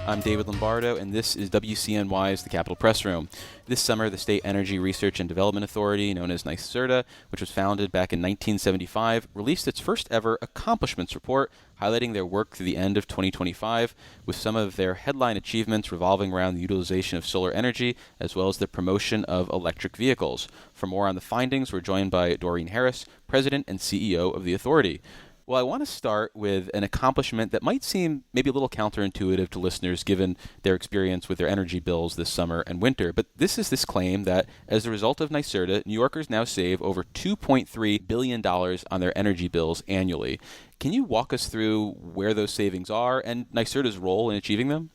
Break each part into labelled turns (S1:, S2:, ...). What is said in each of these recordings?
S1: I'm David Lombardo, and this is WCNY's The Capitol Press Room. This summer, the State Energy Research and Development Authority, known as NYSERDA, which was founded back in 1975, released its first ever accomplishments report, highlighting their work through the end of 2025, with some of their headline achievements revolving around the utilization of solar energy, as well as the promotion of electric vehicles. For more on the findings, we're joined by Doreen Harris, President and CEO of the authority. Well, I want to start with an accomplishment that might seem maybe a little counterintuitive to listeners given their experience with their energy bills this summer and winter. But this is this claim that as a result of NYSERDA, New Yorkers now save over $2.3 billion on their energy bills annually. Can you walk us through where those savings are and NYSERDA's role in achieving them?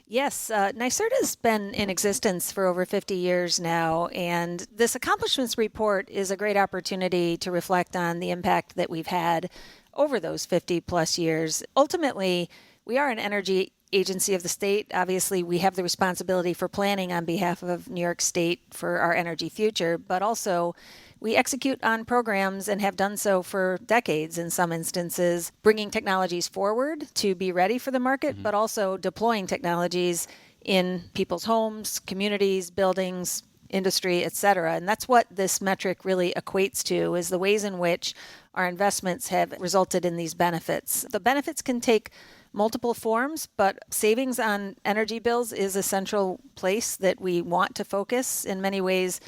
S2: Yes, NYSERDA has been in existence for over 50 years now, and this accomplishments report is a great opportunity to reflect on the impact that we've had over those 50 plus years. Ultimately, we are an energy agency of the state. Obviously, we have the responsibility for planning on behalf of New York State for our energy future, but also we execute on programs and have done so for decades in some instances, bringing technologies forward to be ready for the market, but also deploying technologies in people's homes, communities, buildings, industry, et cetera. And that's what this metric really equates to, is the ways in which our investments have resulted in these benefits. The benefits can take multiple forms, but savings on energy bills is a central place that we want to focus. In many ways,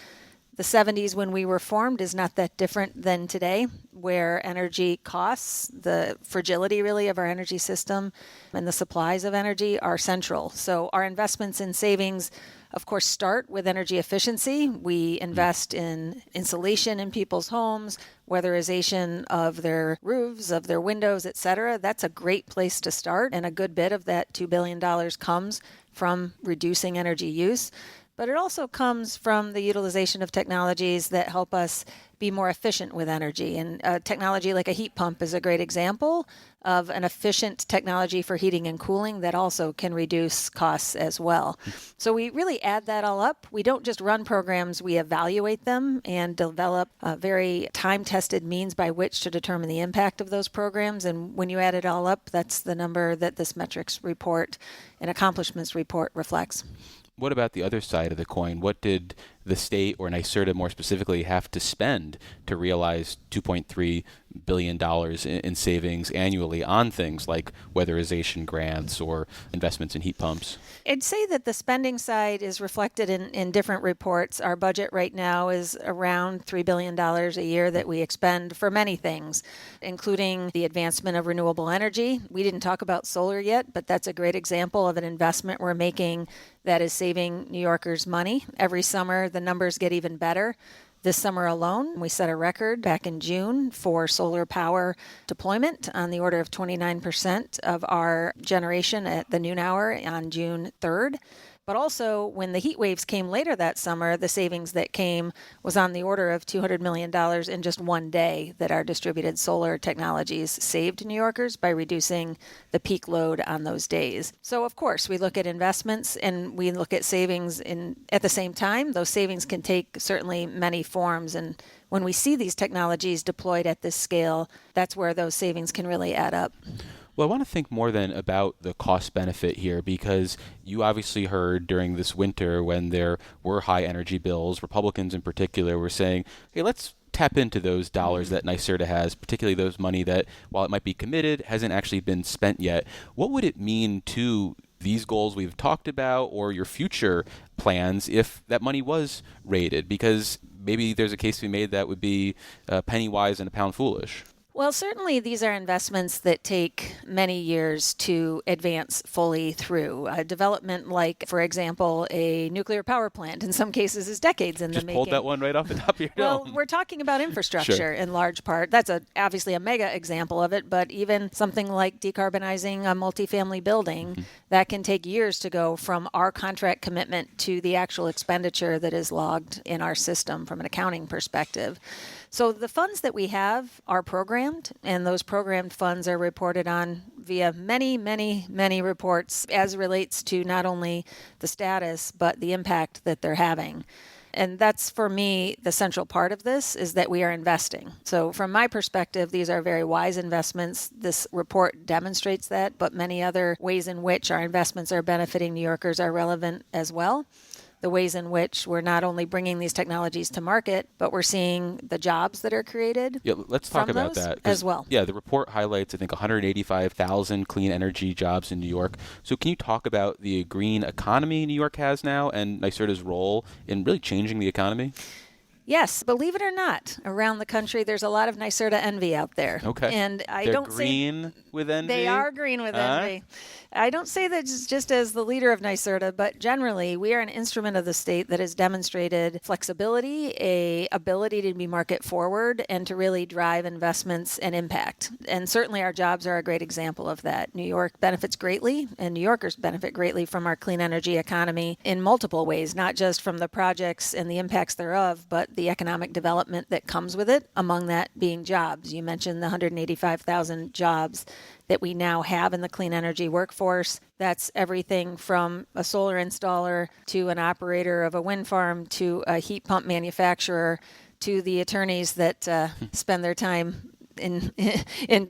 S2: the 70s when we were formed is not that different than today, where energy costs, the fragility really of our energy system, and the supplies of energy are central. So our investments in savings, of course, start with energy efficiency. We invest in insulation in people's homes, weatherization of their roofs, of their windows, et cetera. That's a great place to start, and a good bit of that $2 billion comes from reducing energy use. But it also comes from the utilization of technologies that help us be more efficient with energy. And technology like a heat pump is a great example of an efficient technology for heating and cooling that also can reduce costs as well. So we really add that all up. We don't just run programs, we evaluate them and develop very time-tested means by which to determine the impact of those programs. And when you add it all up, that's the number that this metrics report and accomplishments report reflects.
S1: What about the other side of the coin? What did the state, or NYSERDA more specifically, have to spend to realize $2.3 billion in savings annually on things like weatherization grants or investments in heat pumps?
S2: I'd say that the spending side is reflected in different reports. Our budget right now is around $3 billion a year that we expend for many things, including the advancement of renewable energy. We didn't talk about solar yet, but that's a great example of an investment we're making that is saving New Yorkers money. Every summer, the numbers get even better. This summer alone, we set a record back in June for solar power deployment on the order of 29% of our generation at the noon hour on June 3rd. But also, when the heat waves came later that summer, the savings that came was on the order of $200 million in just one day that our distributed solar technologies saved New Yorkers by reducing the peak load on those days. So, of course, we look at investments and we look at savings at the same time. Those savings can take certainly many forms. And when we see these technologies deployed at this scale, that's where those savings can really add up.
S1: Well, I want to think more then about the cost benefit here, because you obviously heard during this winter when there were high energy bills, Republicans in particular were saying, hey, let's tap into those dollars that NYSERDA has, particularly those money that, while it might be committed, hasn't actually been spent yet. What would it mean to these goals we've talked about or your future plans if that money was rated? Because maybe there's a case to be made that would be penny wise and a pound foolish.
S2: Well, certainly these are investments that take many years to advance fully through. Development like, for example, a nuclear power plant in some cases is decades in the making.
S1: Just pulled that one right off the top of your dome.
S2: Well, we're talking about infrastructure in large part. That's obviously a mega example of it, but even something like decarbonizing a multifamily building, that can take years to go from our contract commitment to the actual expenditure that is logged in our system from an accounting perspective. So the funds that we have are programmed, and those programmed funds are reported on via many, many, many reports as relates to not only the status, but the impact that they're having. And that's, for me, the central part of this is that we are investing. So from my perspective, these are very wise investments. This report demonstrates that, but many other ways in which our investments are benefiting New Yorkers are relevant as well. The ways in which we're not only bringing these technologies to market, but we're seeing the jobs that are created.
S1: Yeah, let's talk about that
S2: as well.
S1: Yeah, the report highlights, I think, 185,000 clean energy jobs in New York. So can you talk about the green economy New York has now and NYSERDA's role in really changing the economy?
S2: Yes, believe it or not, around the country, there's a lot of NYSERDA envy out there.
S1: Okay.
S2: And I
S1: They're
S2: don't
S1: green
S2: say
S1: with envy?
S2: They are green with envy. I don't say that just as the leader of NYSERDA, but generally, we are an instrument of the state that has demonstrated flexibility, a ability to be market forward, and to really drive investments and impact. And certainly our jobs are a great example of that. New York benefits greatly, and New Yorkers benefit greatly from our clean energy economy in multiple ways, not just from the projects and the impacts thereof, but the economic development that comes with it, among that being jobs. You mentioned the 185,000 jobs that we now have in the clean energy workforce. That's everything from a solar installer to an operator of a wind farm to a heat pump manufacturer to the attorneys that spend their time in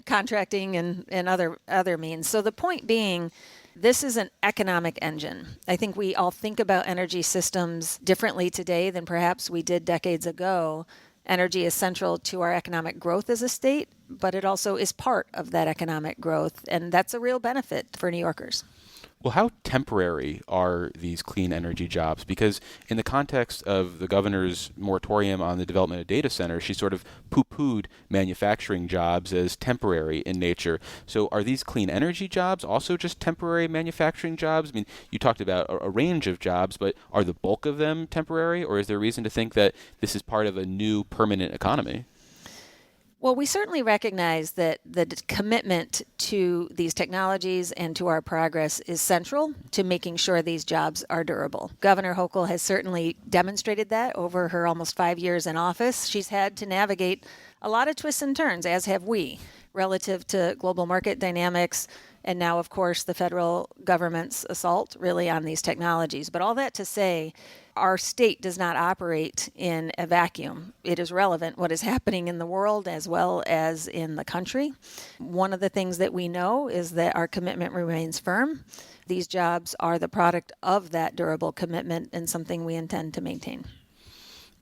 S2: contracting and other means. So the point being, this is an economic engine. I think we all think about energy systems differently today than perhaps we did decades ago. Energy is central to our economic growth as a state, but it also is part of that economic growth, and that's a real benefit for New Yorkers.
S1: Well, how temporary are these clean energy jobs? Because in the context of the governor's moratorium on the development of data centers, she sort of poo-pooed manufacturing jobs as temporary in nature. So are these clean energy jobs also just temporary manufacturing jobs? I mean, you talked about a range of jobs, but are the bulk of them temporary, or is there reason to think that this is part of a new permanent economy?
S2: Well, we certainly recognize that the commitment to these technologies and to our progress is central to making sure these jobs are durable. Governor Hochul has certainly demonstrated that over her almost 5 years in office. She's had to navigate a lot of twists and turns, as have we, relative to global market dynamics, and now, of course, the federal government's assault really on these technologies. But all that to say, our state does not operate in a vacuum. It is relevant what is happening in the world as well as in the country. One of the things that we know is that our commitment remains firm. These jobs are the product of that durable commitment and something we intend to maintain.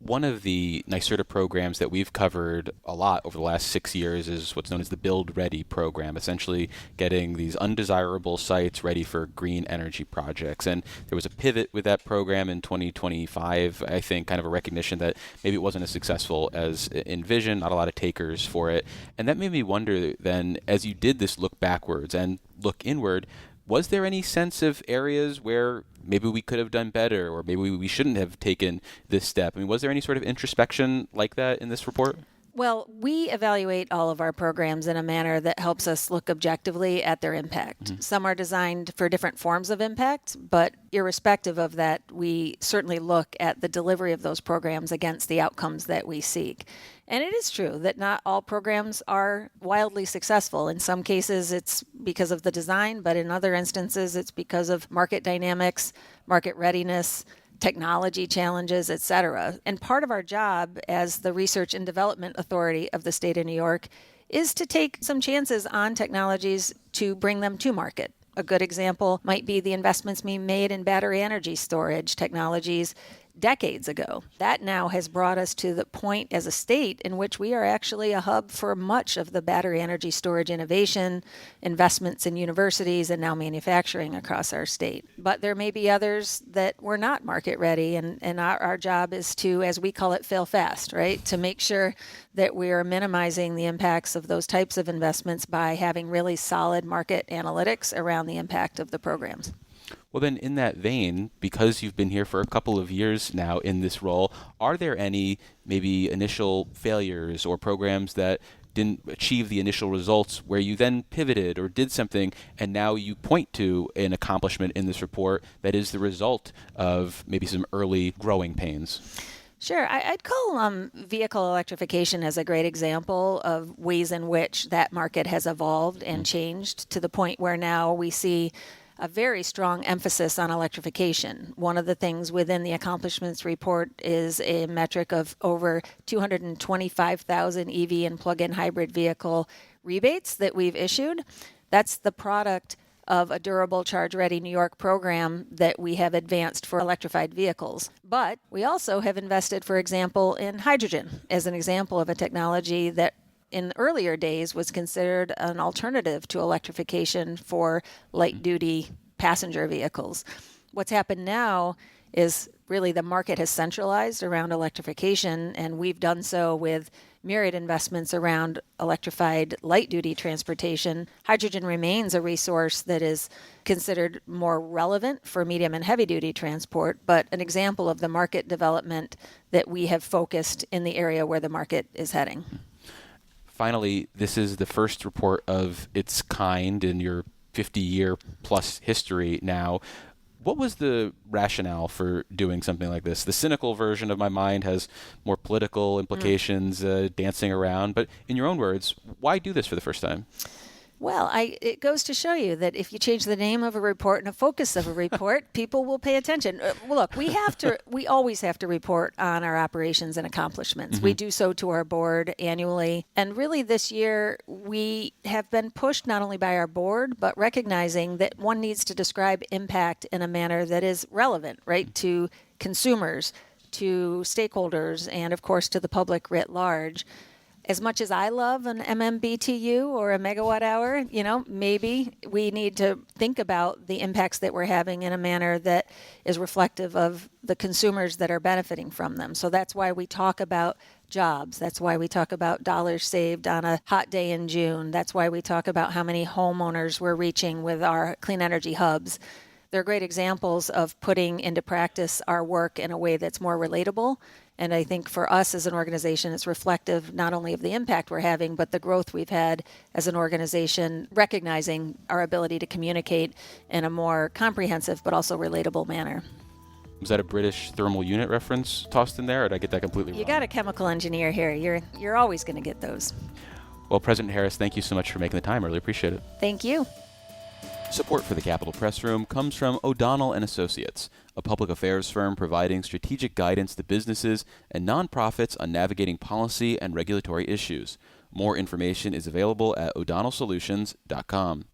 S1: One of the NYSERDA programs that we've covered a lot over the last 6 years is what's known as the Build Ready program, essentially getting these undesirable sites ready for green energy projects. And there was a pivot with that program in 2025, I think, kind of a recognition that maybe it wasn't as successful as envisioned, not a lot of takers for it. And that made me wonder then, as you did this look backwards and look inward, was there any sense of areas where maybe we could have done better or maybe we shouldn't have taken this step? I mean, was there any sort of introspection like that in this report?
S2: Well, we evaluate all of our programs in a manner that helps us look objectively at their impact. Mm-hmm. Some are designed for different forms of impact, but irrespective of that, we certainly look at the delivery of those programs against the outcomes that we seek. And it is true that not all programs are wildly successful. In some cases, it's because of the design, but in other instances, it's because of market dynamics, market readiness, technology challenges, et cetera. And part of our job as the Research and Development Authority of the state of New York is to take some chances on technologies to bring them to market. A good example might be the investments we made in battery energy storage technologies decades ago. That now has brought us to the point as a state in which we are actually a hub for much of the battery energy storage innovation, investments in universities, and now manufacturing across our state. But there may be others that were not market ready, and our job is to, as we call it, fail fast, right? To make sure that we are minimizing the impacts of those types of investments by having really solid market analytics around the impact of the programs.
S1: Well, then, in that vein, because you've been here for a couple of years now in this role, are there any maybe initial failures or programs that didn't achieve the initial results where you then pivoted or did something and now you point to an accomplishment in this report that is the result of maybe some early growing pains?
S2: Sure. I'd call vehicle electrification as a great example of ways in which that market has evolved and changed to the point where now we see a very strong emphasis on electrification. One of the things within the accomplishments report is a metric of over 225,000 EV and plug-in hybrid vehicle rebates that we've issued. That's the product of a durable charge-ready New York program that we have advanced for electrified vehicles. But we also have invested, for example, in hydrogen as an example of a technology that in earlier days was considered an alternative to electrification for light-duty passenger vehicles. What's happened now is really the market has centralized around electrification, and we've done so with myriad investments around electrified light-duty transportation. Hydrogen remains a resource that is considered more relevant for medium and heavy-duty transport, but an example of the market development that we have focused in the area where the market is heading.
S1: Finally, this is the first report of its kind in your 50-year plus history now. What was the rationale for doing something like this? The cynical version of my mind has more political implications dancing around, but in your own words, why do this for the first time?
S2: Well, it goes to show you that if you change the name of a report and a focus of a report, people will pay attention. Look, we always have to report on our operations and accomplishments. Mm-hmm. We do so to our board annually. And really this year, we have been pushed not only by our board, but recognizing that one needs to describe impact in a manner that is relevant, right, to consumers, to stakeholders, and of course to the public writ large. As much as I love an MMBTU or a megawatt hour, maybe we need to think about the impacts that we're having in a manner that is reflective of the consumers that are benefiting from them. So that's why we talk about jobs. That's why we talk about dollars saved on a hot day in June. That's why we talk about how many homeowners we're reaching with our clean energy hubs. They're great examples of putting into practice our work in a way that's more relatable. And I think for us as an organization, it's reflective not only of the impact we're having, but the growth we've had as an organization, recognizing our ability to communicate in a more comprehensive but also relatable manner.
S1: Was that a British thermal unit reference tossed in there, or did I get that completely wrong?
S2: You got a chemical engineer here. You're always going to get those.
S1: Well, President Harris, thank you so much for making the time. I really appreciate it.
S2: Thank you.
S1: Support for the Capitol Press Room comes from O'Donnell & Associates, a public affairs firm providing strategic guidance to businesses and nonprofits on navigating policy and regulatory issues. More information is available at o'donnellsolutions.com.